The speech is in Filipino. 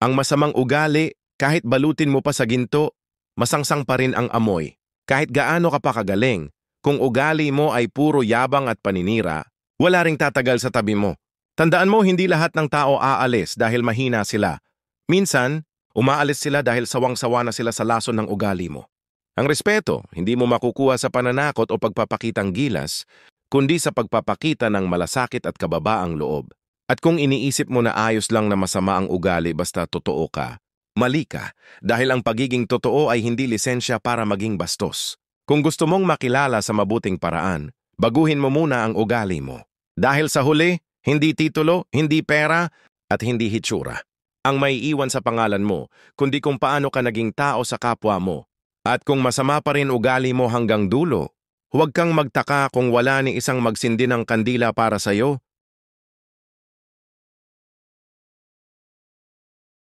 Ang masamang ugali, kahit balutin mo pa sa ginto, masangsang pa rin ang amoy. Kahit gaano ka pa kagaling, kung ugali mo ay puro yabang at paninira, wala ring tatagal sa tabi mo. Tandaan mo, hindi lahat ng tao aalis dahil mahina sila. Minsan, umaalis sila dahil sawang-sawa na sila sa lason ng ugali mo. Ang respeto, hindi mo makukuha sa pananakot o pagpapakitang gilas, kundi sa pagpapakita ng malasakit at kababaang loob. At kung iniisip mo na ayos lang na masama ang ugali basta totoo ka, mali ka, dahil ang pagiging totoo ay hindi lisensya para maging bastos. Kung gusto mong makilala sa mabuting paraan, baguhin mo muna ang ugali mo. Dahil sa huli, hindi titulo, hindi pera, at hindi hitsura ang may iwan sa pangalan mo, kundi kung paano ka naging tao sa kapwa mo. At kung masama pa rin ugali mo hanggang dulo, huwag kang magtaka kung wala ni isang magsindi ng kandila para sa'yo.